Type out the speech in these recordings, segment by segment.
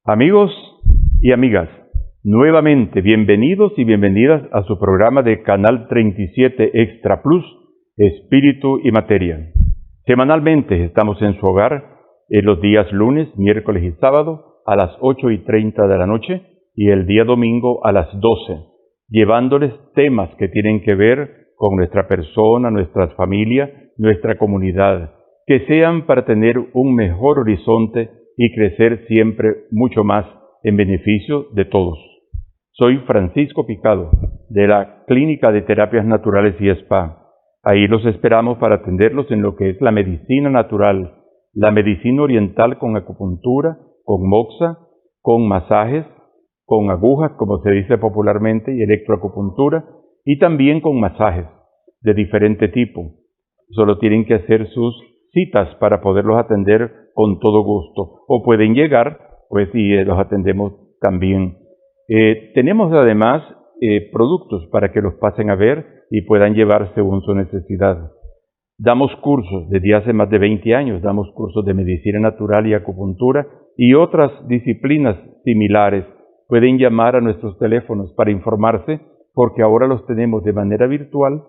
Amigos y amigas, nuevamente bienvenidos y bienvenidas a su programa de Canal 37 Extra Plus, Espíritu y Materia. Semanalmente estamos en su hogar en los días lunes, miércoles y sábado a las 8:30 de la noche y el día domingo a las 12, llevándoles temas que tienen que ver con nuestra persona, nuestras familias, nuestra comunidad, que sean para tener un mejor horizonte y crecer siempre mucho más en beneficio de todos. Soy Francisco Picado, de la Clínica de Terapias Naturales y Spa. Ahí los esperamos para atenderlos en lo que es la medicina natural, la medicina oriental con acupuntura, con moxa, con masajes, con agujas, como se dice popularmente, y electroacupuntura, y también con masajes de diferente tipo. Solo tienen que hacer sus citas para poderlos atender con todo gusto, o pueden llegar, pues, y los atendemos también. Tenemos además productos para que los pasen a ver y puedan llevar según su necesidad. Damos cursos desde hace más de 20 años, damos cursos de medicina natural y acupuntura y otras disciplinas similares. Pueden llamar a nuestros teléfonos para informarse, porque ahora los tenemos de manera virtual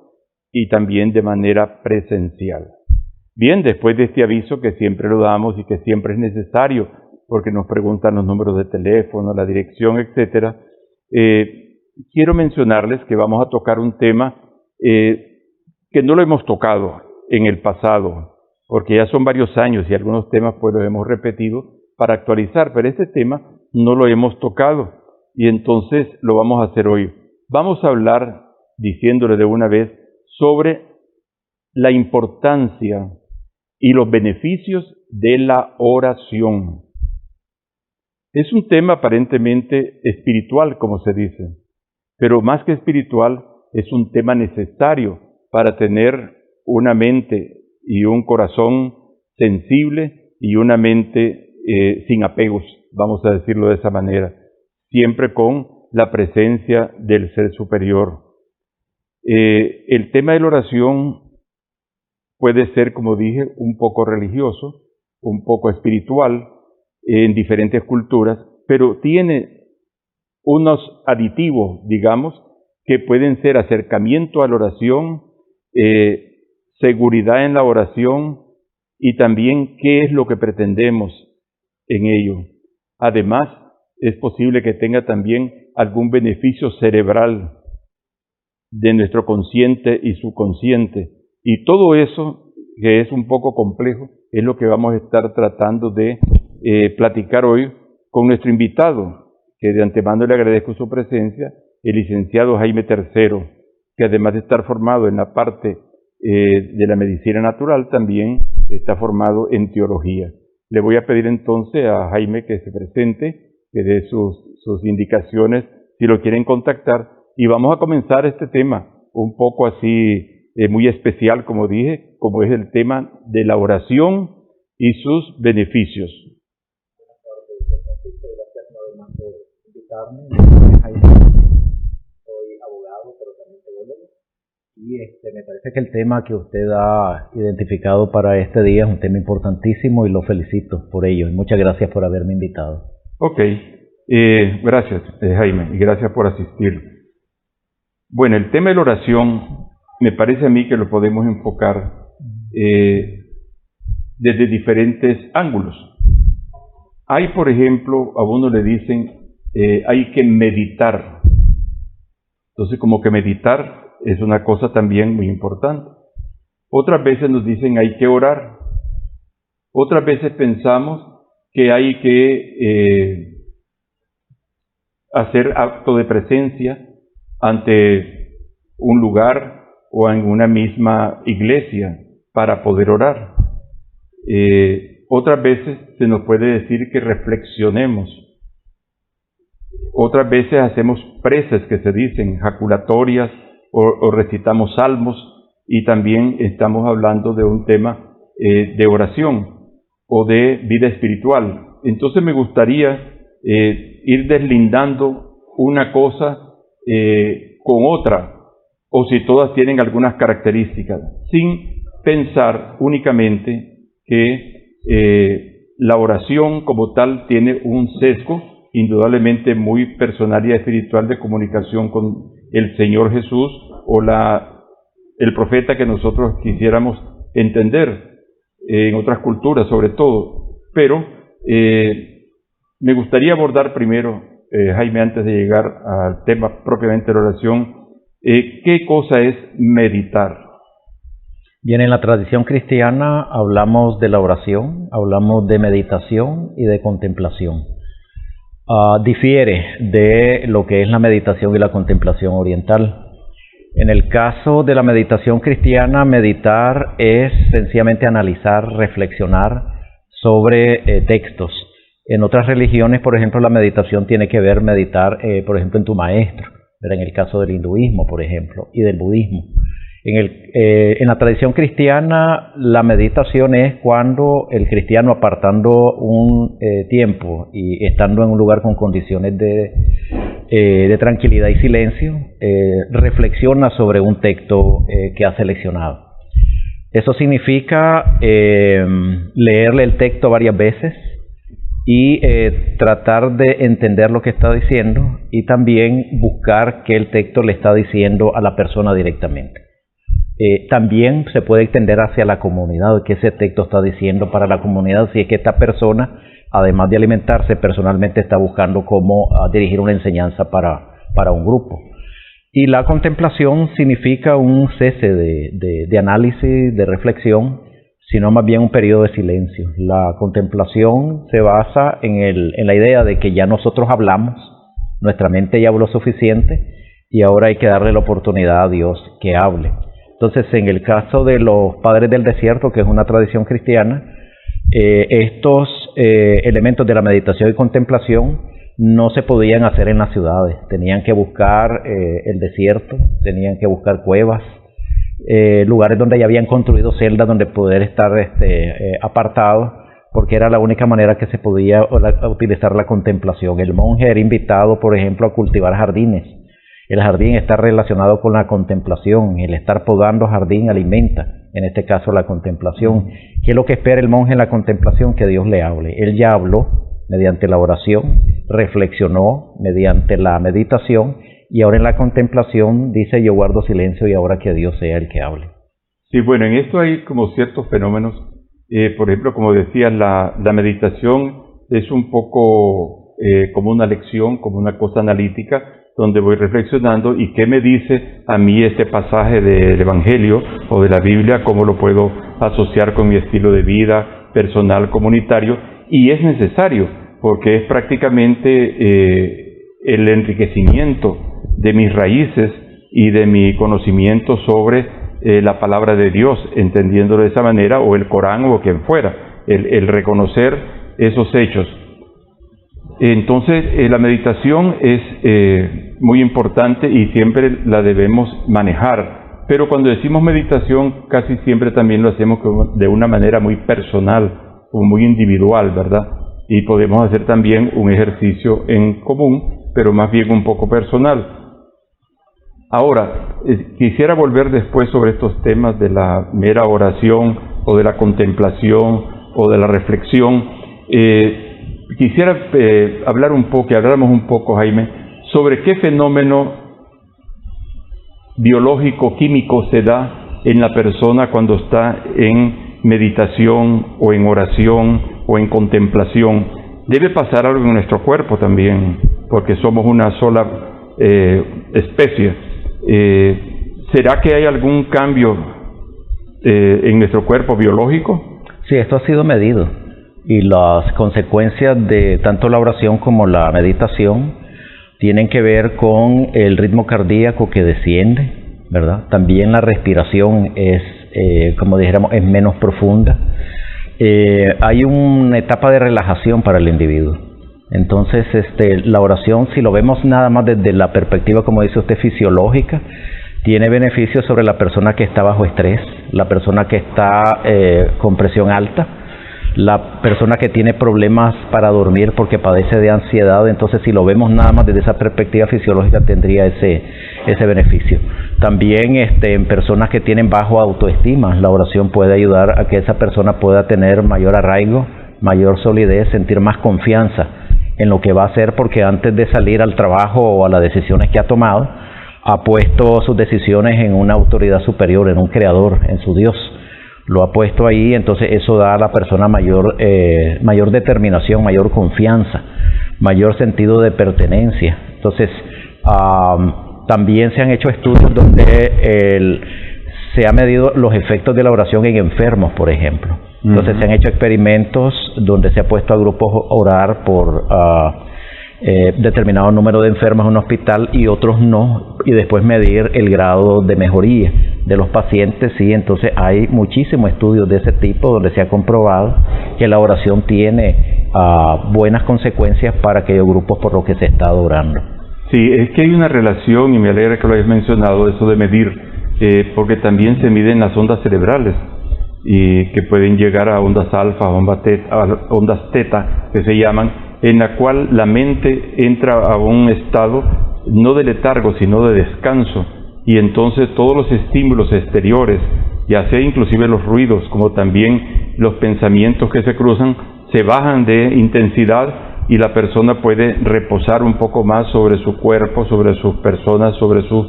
y también de manera presencial. Bien, después de este aviso que siempre lo damos y que siempre es necesario, porque nos preguntan los números de teléfono, la dirección, etcétera, quiero mencionarles que vamos a tocar un tema que no lo hemos tocado en el pasado, porque ya son varios años y algunos temas pues los hemos repetido para actualizar, pero este tema no lo hemos tocado y entonces lo vamos a hacer hoy. Vamos a hablar, diciéndole de una vez, sobre la importancia y los beneficios de la oración. Es un tema aparentemente espiritual, como se dice, pero más que espiritual, es un tema necesario para tener una mente y un corazón sensible y una mente sin apegos, vamos a decirlo de esa manera, siempre con la presencia del Ser Superior. El tema de la oración puede ser, como dije, un poco religioso, un poco espiritual en diferentes culturas, pero tiene unos aditivos, digamos, que pueden ser acercamiento a la oración, seguridad en la oración y también qué es lo que pretendemos en ello. Además, es posible que tenga también algún beneficio cerebral de nuestro consciente y subconsciente. Y todo eso, que es un poco complejo, es lo que vamos a estar tratando de platicar hoy con nuestro invitado, que de antemano le agradezco su presencia, el licenciado Jaime Tercero, que además de estar formado en la parte de la medicina natural, también está formado en teología. Le voy a pedir entonces a Jaime que se presente, que dé sus indicaciones si lo quieren contactar, y vamos a comenzar este tema un poco así, muy especial, como dije, como es el tema de la oración y sus beneficios. Buenas tardes, Francisco. Gracias una vez más por invitarme. Mi nombre es Jaime. Soy abogado, pero también teólogo. Y me parece que el tema que usted ha identificado para este día es un tema importantísimo y lo felicito por ello. Y muchas gracias por haberme invitado. Ok, gracias Jaime, y gracias por asistir. Bueno, el tema de la oración me parece a mí que lo podemos enfocar desde diferentes ángulos. Hay, por ejemplo, a uno le dicen, hay que meditar. Entonces, como que meditar es una cosa también muy importante. Otras veces nos dicen, hay que orar. Otras veces pensamos que hay que hacer acto de presencia ante un lugar o en una misma iglesia para poder orar. Otras veces se nos puede decir que reflexionemos. Otras veces hacemos preces que se dicen, jaculatorias, o recitamos salmos, y también estamos hablando de un tema de oración o de vida espiritual. Entonces me gustaría ir deslindando una cosa con otra, o si todas tienen algunas características, sin pensar únicamente que la oración como tal tiene un sesgo indudablemente muy personal y espiritual de comunicación con el Señor Jesús o el profeta que nosotros quisiéramos entender en otras culturas sobre todo. Pero me gustaría abordar primero, Jaime, antes de llegar al tema propiamente de la oración, ¿qué cosa es meditar? Bien, en la tradición cristiana hablamos de la oración, hablamos de meditación y de contemplación. Difiere de lo que es la meditación y la contemplación oriental. En el caso de la meditación cristiana, meditar es sencillamente analizar, reflexionar sobre textos. En otras religiones, por ejemplo, la meditación tiene que ver meditar, por ejemplo, en tu maestro, en el caso del hinduismo, por ejemplo, y del budismo. En la tradición cristiana, la meditación es cuando el cristiano, apartando un tiempo y estando en un lugar con condiciones de tranquilidad y silencio, reflexiona sobre un texto que ha seleccionado. Eso significa leerle el texto varias veces y tratar de entender lo que está diciendo y también buscar qué el texto le está diciendo a la persona directamente. También se puede extender hacia la comunidad, que ese texto está diciendo para la comunidad, si es que esta persona, además de alimentarse, personalmente está buscando cómo dirigir una enseñanza para un grupo. Y la contemplación significa un cese de análisis, de reflexión, sino más bien un periodo de silencio. La contemplación se basa en la idea de que ya nosotros hablamos, nuestra mente ya habló suficiente y ahora hay que darle la oportunidad a Dios que hable. Entonces, en el caso de los padres del desierto, que es una tradición cristiana, estos elementos de la meditación y contemplación no se podían hacer en las ciudades. Tenían que buscar el desierto, tenían que buscar cuevas, lugares donde ya habían construido celdas donde poder estar apartados, porque era la única manera que se podía utilizar la contemplación. El monje era invitado, por ejemplo, a cultivar jardines. El jardín está relacionado con la contemplación. El estar podando jardín alimenta, en este caso, la contemplación. ¿Qué es lo que espera el monje en la contemplación? Que Dios le hable. Él ya habló mediante la oración, reflexionó mediante la meditación y ahora en la contemplación dice: yo guardo silencio y ahora que Dios sea el que hable. Sí, bueno, en esto hay como ciertos fenómenos. Por ejemplo, como decía, la meditación es un poco como una lección, como una cosa analítica, donde voy reflexionando y qué me dice a mí este pasaje del Evangelio o de la Biblia, cómo lo puedo asociar con mi estilo de vida personal, comunitario, y es necesario porque es prácticamente el enriquecimiento de mis raíces y de mi conocimiento sobre la palabra de Dios, entendiéndolo de esa manera, o el Corán o quien fuera, el reconocer esos hechos. Entonces, la meditación es muy importante y siempre la debemos manejar, pero cuando decimos meditación casi siempre también lo hacemos de una manera muy personal o muy individual, ¿verdad? Y podemos hacer también un ejercicio en común, pero más bien un poco personal. Ahora, quisiera volver después sobre estos temas de la mera oración o de la contemplación o de la reflexión. Quisiera habláramos un poco, Jaime, sobre qué fenómeno biológico, químico se da en la persona cuando está en meditación o en oración o en contemplación. Debe pasar algo en nuestro cuerpo también, porque somos una sola especie. ¿Será que hay algún cambio en nuestro cuerpo biológico? Sí, esto ha sido medido. Y las consecuencias de tanto la oración como la meditación tienen que ver con el ritmo cardíaco que desciende, ¿verdad? También la respiración es, como dijéramos, es menos profunda. Hay una etapa de relajación para el individuo. Entonces, la oración, si lo vemos nada más desde la perspectiva, como dice usted, fisiológica, tiene beneficios sobre la persona que está bajo estrés, la persona que está con presión alta, la persona que tiene problemas para dormir porque padece de ansiedad. Entonces, si lo vemos nada más desde esa perspectiva fisiológica, tendría ese beneficio. También en personas que tienen bajo autoestima, la oración puede ayudar a que esa persona pueda tener mayor arraigo mayor solidez, sentir más confianza en lo que va a hacer, porque antes de salir al trabajo o a las decisiones que ha tomado, ha puesto sus decisiones en una autoridad superior, en un creador, en su Dios. Lo ha puesto ahí, entonces eso da a la persona mayor determinación, mayor confianza, mayor sentido de pertenencia. Entonces, también se han hecho estudios donde se han medido los efectos de la oración en enfermos, por ejemplo. Entonces se han hecho experimentos donde se ha puesto a grupos a orar por determinado número de enfermos en un hospital y otros no, y después medir el grado de mejoría de los pacientes. Sí, entonces hay muchísimos estudios de ese tipo donde se ha comprobado que la oración tiene buenas consecuencias para aquellos grupos por los que se está orando. Sí, es que hay una relación, y me alegra que lo hayas mencionado, eso de medir, porque también se miden las ondas cerebrales, y que pueden llegar a ondas alfa, a ondas teta, que se llaman, en la cual la mente entra a un estado no de letargo, sino de descanso, y entonces todos los estímulos exteriores, ya sea inclusive los ruidos, como también los pensamientos que se cruzan, se bajan de intensidad, y la persona puede reposar un poco más sobre su cuerpo, sobre sus personas, sobre sus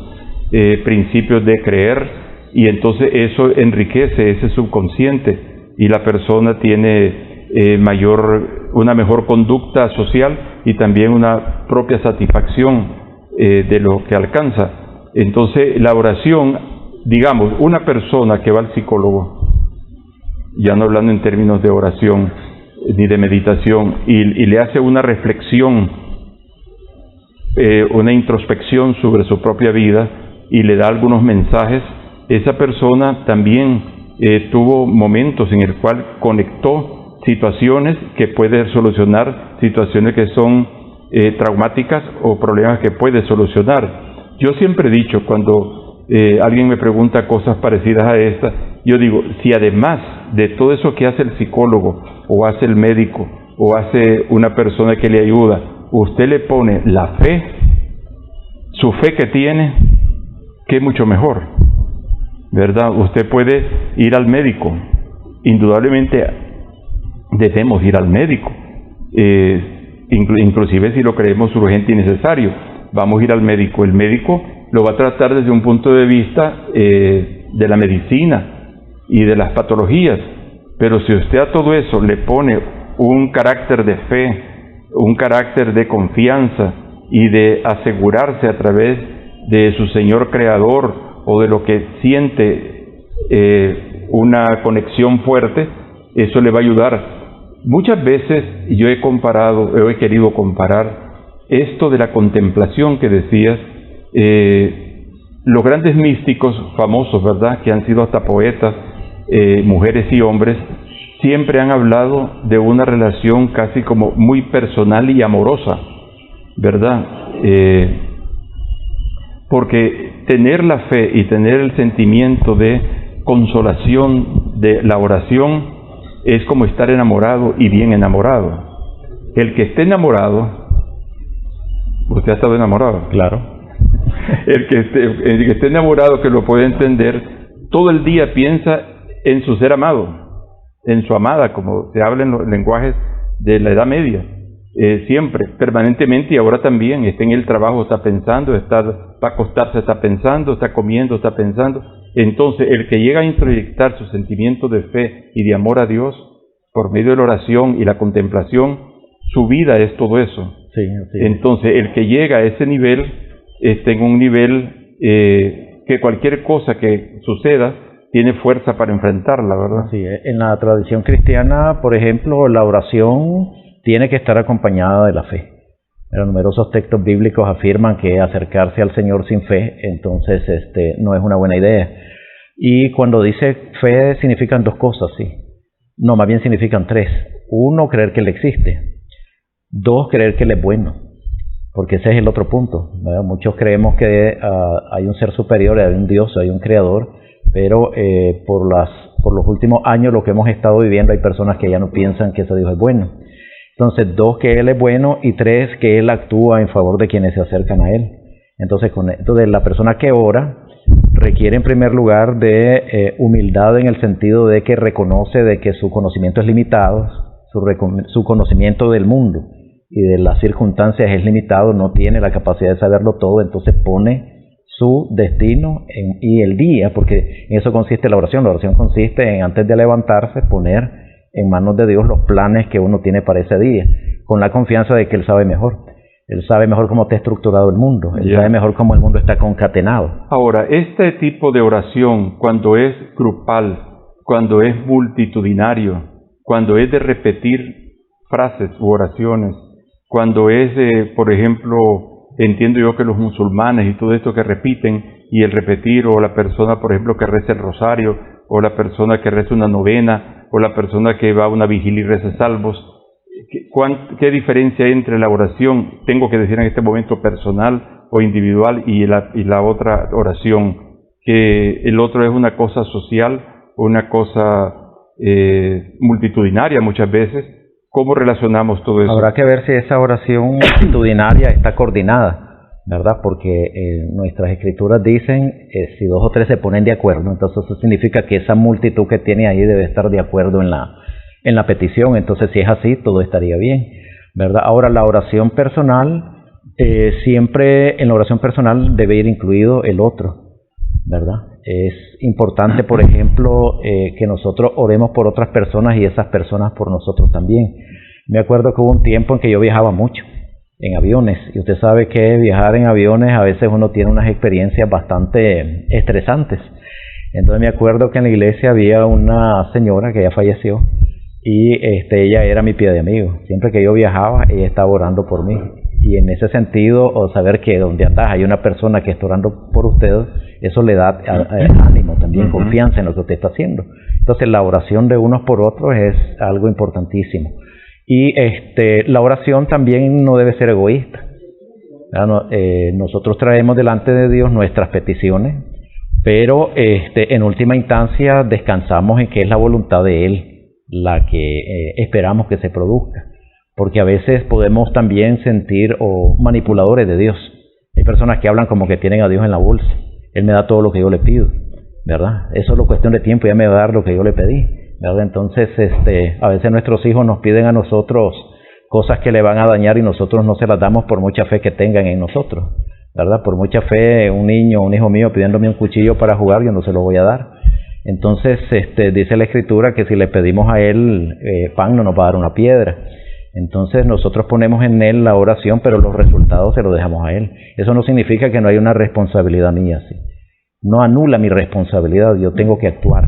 principios de creer, y entonces eso enriquece ese subconsciente, y la persona tiene una mejor conducta social y también una propia satisfacción de lo que alcanza. Entonces la oración, digamos, una persona que va al psicólogo, ya no hablando en términos de oración ni de meditación, y le hace una reflexión, una introspección sobre su propia vida, y le da algunos mensajes, esa persona también tuvo momentos en el cual conectó situaciones que puede solucionar, situaciones que son traumáticas o problemas que puede solucionar. Yo siempre he dicho, cuando alguien me pregunta cosas parecidas a esta, yo digo, si además de todo eso que hace el psicólogo, o hace el médico, o hace una persona que le ayuda, usted le pone la fe, su fe que tiene, que mucho mejor, ¿verdad? Usted puede ir al médico, indudablemente debemos ir al médico, inclusive si lo creemos urgente y necesario, vamos a ir al médico. El médico lo va a tratar desde un punto de vista de la medicina y de las patologías, pero si usted a todo eso le pone un carácter de fe, un carácter de confianza y de asegurarse a través de su Señor Creador, o de lo que siente una conexión fuerte, eso le va a ayudar. Muchas veces yo he querido comparar esto de la contemplación que decías, los grandes místicos famosos, ¿verdad?, que han sido hasta poetas, mujeres y hombres, siempre han hablado de una relación casi como muy personal y amorosa, ¿verdad? Porque tener la fe y tener el sentimiento de consolación de la oración es como estar enamorado y bien enamorado. El que esté enamorado, usted ha estado enamorado, claro. El que esté enamorado, que lo puede entender, todo el día piensa en su ser amado, en su amada, como se habla en los lenguajes de la Edad Media. Siempre, permanentemente, y ahora también, está en el trabajo, está pensando, va a acostarse, está pensando, está comiendo, está pensando. Entonces, el que llega a introyectar su sentimiento de fe y de amor a Dios por medio de la oración y la contemplación, su vida es todo eso. Sí. Entonces, el que llega a ese nivel, está en un nivel que cualquier cosa que suceda tiene fuerza para enfrentarla, ¿verdad? Sí, en la tradición cristiana, por ejemplo, la oración tiene que estar acompañada de la fe. Los numerosos textos bíblicos afirman que acercarse al Señor sin fe, entonces no es una buena idea. Y cuando dice fe, significan dos cosas, sí. No, más bien significan tres. Uno, creer que Él existe. Dos, creer que Él es bueno. Porque ese es el otro punto, ¿verdad? Muchos creemos que hay un ser superior, hay un Dios, hay un creador, pero por los últimos años, lo que hemos estado viviendo, hay personas que ya no piensan que ese Dios es bueno. Entonces, dos, que Él es bueno, y tres, que Él actúa en favor de quienes se acercan a Él. Entonces la persona que ora requiere en primer lugar de humildad, en el sentido de que reconoce de que su conocimiento es limitado, su conocimiento del mundo y de las circunstancias es limitado, no tiene la capacidad de saberlo todo, entonces pone su destino y el día, porque en eso consiste la oración. La oración consiste en, antes de levantarse, poner en manos de Dios los planes que uno tiene para ese día, con la confianza de que Él sabe mejor. Él sabe mejor cómo está estructurado el mundo, Él sabe mejor cómo el mundo está concatenado. Ahora, este tipo de oración, cuando es grupal, cuando es multitudinario, cuando es de repetir frases u oraciones, cuando es, por ejemplo, entiendo yo que los musulmanes y todo esto que repiten, y el repetir, o la persona, por ejemplo, que reza el rosario, o la persona que reza una novena, o la persona que va a una vigilia y reza salmos, ¿qué diferencia hay entre la oración, tengo que decir en este momento, personal o individual, y la otra oración, que el otro es una cosa social, una cosa multitudinaria muchas veces? ¿Cómo relacionamos todo eso? Habrá que ver si esa oración multitudinaria está coordinada, ¿verdad? Porque nuestras escrituras dicen, si 2 o 3 se ponen de acuerdo, entonces eso significa que esa multitud que tiene ahí debe estar de acuerdo en la petición. Entonces, si es así, todo estaría bien, ¿verdad? Ahora, la oración personal, siempre en la oración personal debe ir incluido el otro, ¿verdad? Es importante, por ejemplo, que nosotros oremos por otras personas y esas personas por nosotros también. Me acuerdo que hubo un tiempo en que yo viajaba mucho en aviones, y usted sabe que viajar en aviones a veces uno tiene unas experiencias bastante estresantes. Entonces me acuerdo que en la iglesia había una señora que ya falleció, y ella era mi pie de amigo. Siempre que yo viajaba, ella estaba orando por mí. Y en ese sentido, o saber que donde andas hay una persona que está orando por usted, eso le da ánimo también, confianza en lo que usted está haciendo. Entonces, la oración de unos por otros es algo importantísimo. Y la oración también no debe ser egoísta. Nosotros traemos delante de Dios nuestras peticiones, pero en última instancia descansamos en que es la voluntad de Él la que esperamos que se produzca, porque a veces podemos también sentir manipuladores de Dios. Hay personas que hablan como que tienen a Dios en la bolsa. Él me da todo lo que yo le pido, ¿verdad? Eso es solo cuestión de tiempo, ya me va a dar lo que yo le pedí, ¿verdad? Entonces, a veces nuestros hijos nos piden a nosotros cosas que le van a dañar y nosotros no se las damos por mucha fe que tengan en nosotros, ¿verdad? Por mucha fe, un hijo mío pidiéndome un cuchillo para jugar, yo no se lo voy a dar. Entonces, dice la Escritura que si le pedimos a Él pan, no nos va a dar una piedra. Entonces, nosotros ponemos en Él la oración, pero los resultados se los dejamos a Él. Eso no significa que no hay una responsabilidad mía, ¿sí? No anula mi responsabilidad, yo tengo que actuar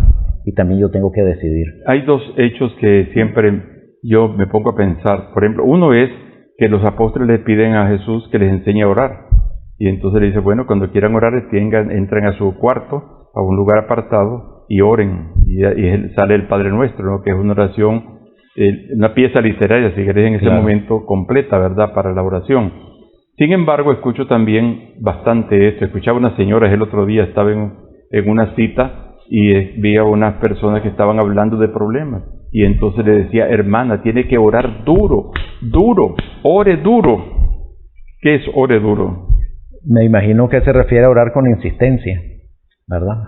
y también yo tengo que decidir. Hay 2 hechos que siempre yo me pongo a pensar. Por ejemplo, uno es que los apóstoles le piden a Jesús que les enseñe a orar. Y entonces le dice, bueno, cuando quieran orar, entren a su cuarto, a un lugar apartado, y oren. Y sale el Padre Nuestro, ¿no? Que es una oración, una pieza literaria, si querés, en ese momento completa, ¿verdad?, para la oración. Sin embargo, escucho también bastante esto. Escuchaba unas señoras el otro día, estaba en una cita y vi a unas personas que estaban hablando de problemas. Y entonces le decía, hermana, tiene que orar duro, ore duro. ¿Qué es ore duro? Me imagino que se refiere a orar con insistencia, ¿verdad?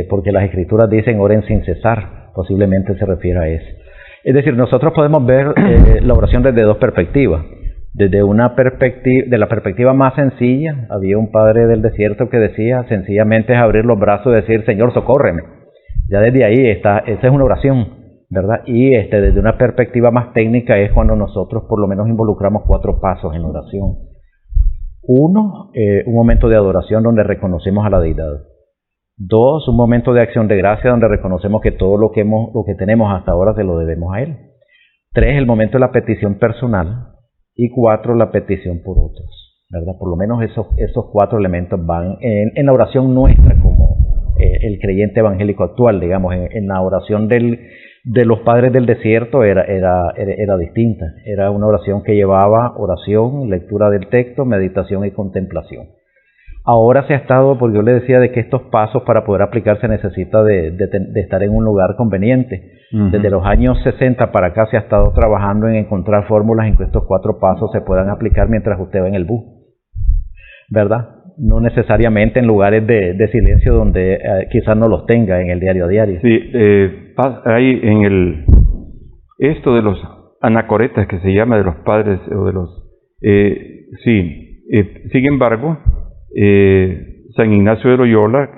Porque las Escrituras dicen oren sin cesar, posiblemente se refiere a eso. Es decir, nosotros podemos ver la oración desde 2 perspectivas. Desde de la perspectiva más sencilla, había un padre del desierto que decía, sencillamente es abrir los brazos y decir, Señor, socórreme. Ya desde ahí esa es una oración, ¿verdad? Y desde una perspectiva más técnica es cuando nosotros por lo menos involucramos 4 pasos en oración. 1, un momento de adoración donde reconocemos a la deidad. 2, un momento de acción de gracia donde reconocemos que todo lo que tenemos hasta ahora se lo debemos a Él. 3, el momento de la petición personal. Y 4, la petición por otros, ¿verdad? Por lo menos esos 4 elementos van en la oración nuestra como el creyente evangélico actual, digamos. En la oración de los padres del desierto era distinta. Era una oración que llevaba oración, lectura del texto, meditación y contemplación. Ahora se ha estado, porque yo le decía de que estos pasos para poder aplicarse necesita de estar en un lugar conveniente. Desde los años 60 para acá se ha estado trabajando en encontrar fórmulas en que estos 4 pasos se puedan aplicar mientras usted va en el bus, ¿verdad? No necesariamente en lugares de silencio donde quizás no los tenga en el diario a diario. Sí, hay esto de los anacoretas, que se llama, de los padres o de los... sin embargo, San Ignacio de Loyola,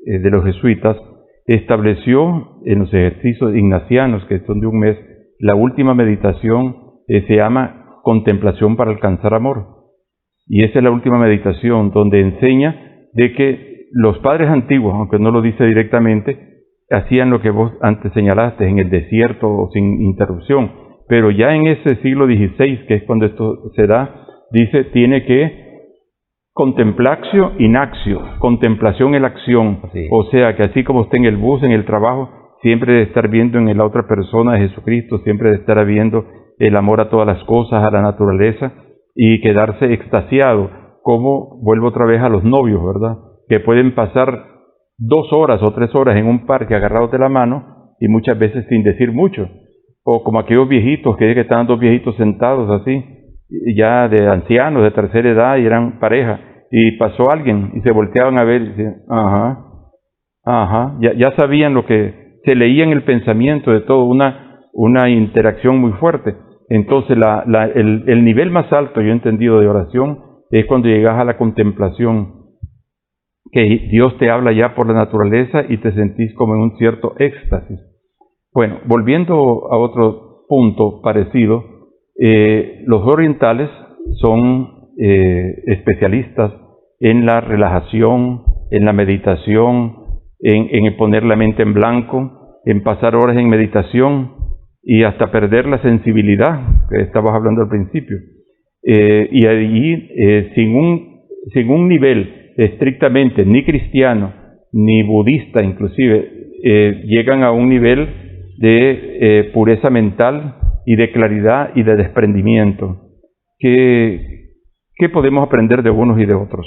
de los jesuitas, estableció en los ejercicios ignacianos, que son de un mes, la última meditación se llama contemplación para alcanzar amor. Y esa es la última meditación donde enseña de que los padres antiguos, aunque no lo dice directamente, hacían lo que vos antes señalaste, en el desierto sin interrupción. Pero ya en ese siglo XVI, que es cuando esto se da, dice, tiene que contemplatio in actio, contemplación en la acción. Sí. O sea, que así como está en el bus, en el trabajo, siempre de estar viendo en la otra persona a Jesucristo, siempre de estar viendo el amor a todas las cosas, a la naturaleza, y quedarse extasiado, como vuelvo otra vez a los novios, ¿verdad? Que pueden pasar 2 horas o 3 horas en un parque agarrados de la mano, y muchas veces sin decir mucho. O como aquellos viejitos, que estaban 2 viejitos sentados así, ya de ancianos, de tercera edad, y eran pareja, y pasó alguien, y se volteaban a ver, y decían, ya sabían lo que se leía en el pensamiento de todo, una interacción muy fuerte. Entonces el nivel más alto, yo he entendido, de oración, es cuando llegas a la contemplación, que Dios te habla ya por la naturaleza y te sentís como en un cierto éxtasis. Bueno, volviendo a otro punto parecido, los orientales son especialistas en la relajación, en la meditación, en poner la mente en blanco, en pasar horas en meditación y hasta perder la sensibilidad, que estabas hablando al principio. Y allí, sin un nivel estrictamente ni cristiano, ni budista inclusive, llegan a un nivel de pureza mental y de claridad y de desprendimiento. ¿Qué podemos aprender de unos y de otros?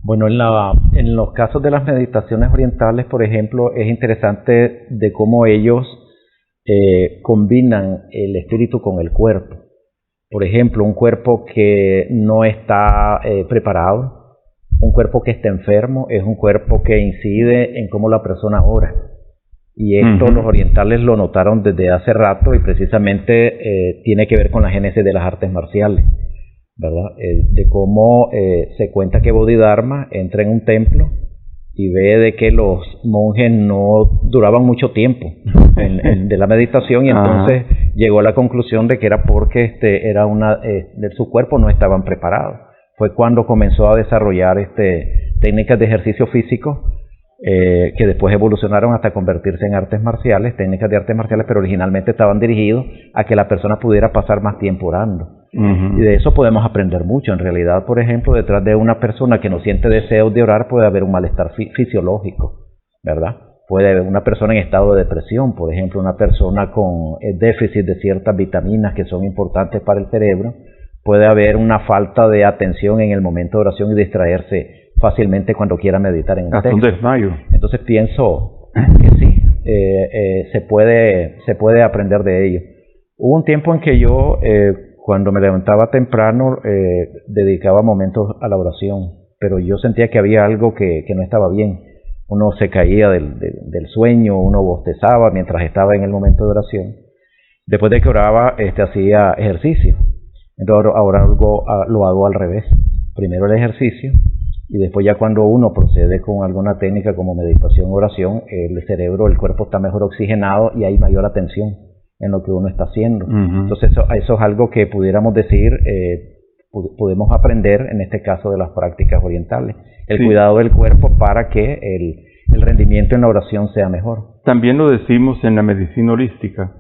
Bueno, en los casos de las meditaciones orientales, por ejemplo, es interesante de cómo ellos combinan el espíritu con el cuerpo. Por ejemplo, un cuerpo que no está preparado, un cuerpo que está enfermo, es un cuerpo que incide en cómo la persona ora. Y esto los orientales lo notaron desde hace rato, y precisamente tiene que ver con la génesis de las artes marciales, ¿verdad? De cómo se cuenta que Bodhidharma entra en un templo y ve de que los monjes no duraban mucho tiempo de la meditación, y entonces llegó a la conclusión de que era porque de su cuerpo no estaban preparados. Fue cuando comenzó a desarrollar técnicas de ejercicio físico que después evolucionaron hasta convertirse en artes marciales, técnicas de artes marciales, pero originalmente estaban dirigidos a que la persona pudiera pasar más tiempo orando. Y de eso podemos aprender mucho. En realidad, por ejemplo, detrás de una persona que no siente deseos de orar puede haber un malestar fisiológico, ¿verdad? Puede haber una persona en estado de depresión, por ejemplo, una persona con déficit de ciertas vitaminas que son importantes para el cerebro. Puede haber una falta de atención en el momento de oración y distraerse fácilmente cuando quiera meditar en un texto. Un desmayo. Entonces pienso que sí, se puede aprender de ello. Hubo un tiempo en que yo, cuando me levantaba temprano, dedicaba momentos a la oración, pero yo sentía que había algo que no estaba bien. Uno se caía del sueño, uno bostezaba mientras estaba en el momento de oración. Después de que oraba, hacía ejercicio. Entonces ahora lo hago al revés. Primero el ejercicio, y después ya cuando uno procede con alguna técnica como meditación o oración, el cerebro, el cuerpo está mejor oxigenado y hay mayor atención en lo que uno está haciendo. Entonces eso es algo que pudiéramos decir, podemos aprender en este caso de las prácticas orientales. El cuidado del cuerpo para que el rendimiento en la oración sea mejor. También lo decimos en la medicina holística.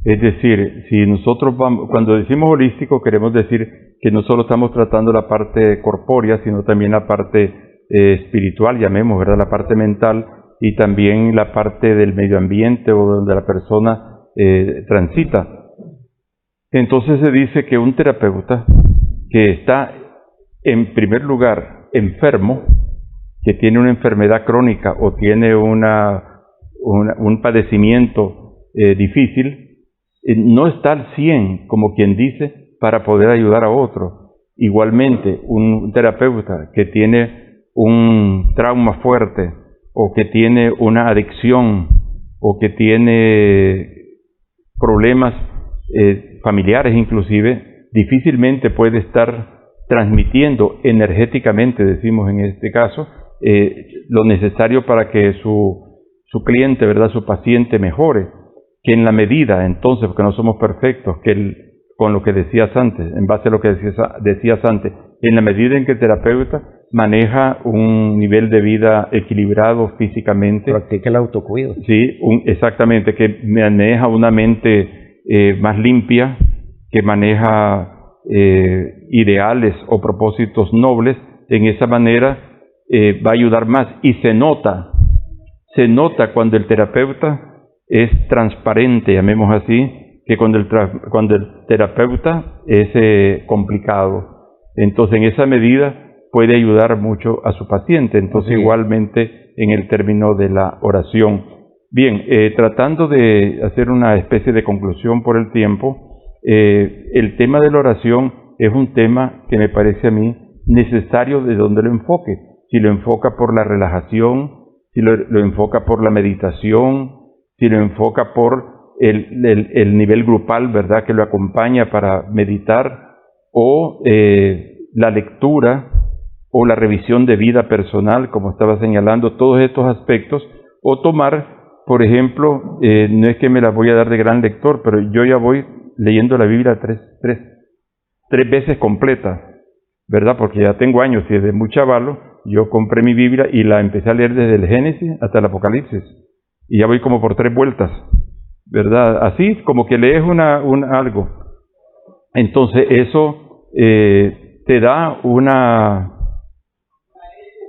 Es decir, si nosotros cuando decimos holístico, queremos decir que no solo estamos tratando la parte corpórea, sino también la parte espiritual, llamemos, ¿verdad? La parte mental, y también la parte del medio ambiente o donde la persona transita. Entonces se dice que un terapeuta que está en primer lugar enfermo, que tiene una enfermedad crónica o tiene un padecimiento difícil, no está al 100, como quien dice, para poder ayudar a otro. Igualmente, un terapeuta que tiene un trauma fuerte, o que tiene una adicción, o que tiene problemas familiares inclusive, difícilmente puede estar transmitiendo energéticamente, decimos en este caso, lo necesario para que su cliente, ¿verdad?, su paciente mejore, que en la medida, entonces, porque no somos perfectos, con lo que decías antes, en base a lo que decías antes, en la medida en que el terapeuta maneja un nivel de vida equilibrado físicamente. Practica el autocuido. Sí, exactamente, que maneja una mente más limpia, que maneja ideales o propósitos nobles, en esa manera va a ayudar más. Y se nota cuando el terapeuta es transparente, llamemos así, que cuando el terapeuta es complicado. Entonces, en esa medida puede ayudar mucho a su paciente. Entonces, sí, igualmente en el término de la oración. Bien, tratando de hacer una especie de conclusión por el tiempo, el tema de la oración es un tema que me parece a mí necesario de donde lo enfoque. Si lo enfoca por la relajación, si lo enfoca por la meditación, si lo enfoca por el nivel grupal, ¿verdad?, que lo acompaña para meditar, o la lectura, o la revisión de vida personal, como estaba señalando, todos estos aspectos, o tomar, por ejemplo, no es que me la voy a dar de gran lector, pero yo ya voy leyendo la Biblia tres veces completa, ¿verdad?, porque ya tengo años y desde muy chavalo yo compré mi Biblia y la empecé a leer desde el Génesis hasta el Apocalipsis, y ya voy como por 3 vueltas, ¿verdad? Así como que lees algo. Entonces eso te da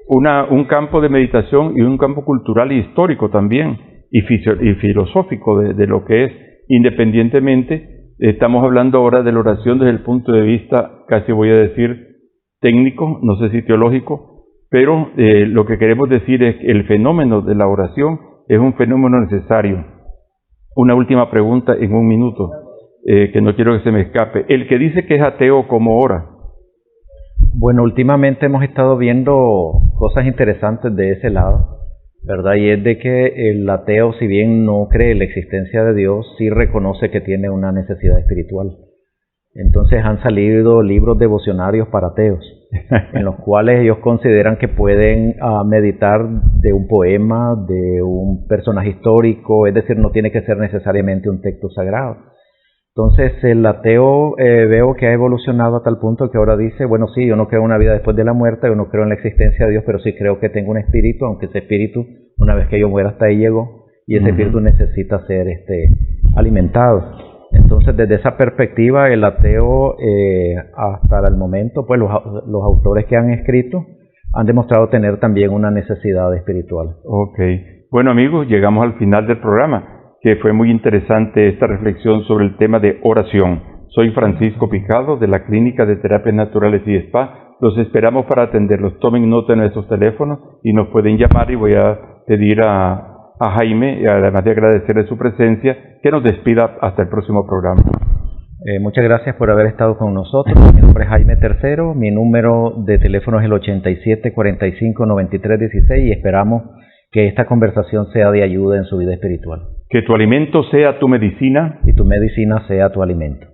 un campo de meditación y un campo cultural y histórico también, y filosófico de lo que es, independientemente. Estamos hablando ahora de la oración desde el punto de vista, casi voy a decir, técnico, no sé si teológico, pero lo que queremos decir es que el fenómeno de la oración es un fenómeno necesario. Una última pregunta en 1 minuto, que no quiero que se me escape. El que dice que es ateo, ¿cómo ora? Bueno, últimamente hemos estado viendo cosas interesantes de ese lado, ¿verdad? Y es de que el ateo, si bien no cree en la existencia de Dios, sí reconoce que tiene una necesidad espiritual. Entonces han salido libros devocionarios para ateos, en los cuales ellos consideran que pueden meditar de un poema, de un personaje histórico, es decir, no tiene que ser necesariamente un texto sagrado. Entonces el ateo veo que ha evolucionado a tal punto que ahora dice, bueno, sí, yo no creo en una vida después de la muerte, yo no creo en la existencia de Dios, pero sí creo que tengo un espíritu, aunque ese espíritu, una vez que yo muera, hasta ahí llegó, y ese espíritu necesita ser alimentado. Entonces, desde esa perspectiva, el ateo, hasta el momento, pues los autores que han escrito han demostrado tener también una necesidad espiritual. Ok. Bueno, amigos, llegamos al final del programa, que fue muy interesante esta reflexión sobre el tema de oración. Soy Francisco Picado, de la Clínica de Terapias Naturales y Spa. Los esperamos para atenderlos. Tomen nota de nuestros teléfonos y nos pueden llamar, y voy a pedir a Jaime, además de agradecerle su presencia, que nos despida hasta el próximo programa. Muchas gracias por haber estado con nosotros. Mi nombre es Jaime Tercero, mi número de teléfono es el 87459316 y esperamos que esta conversación sea de ayuda en su vida espiritual. Que tu alimento sea tu medicina y tu medicina sea tu alimento.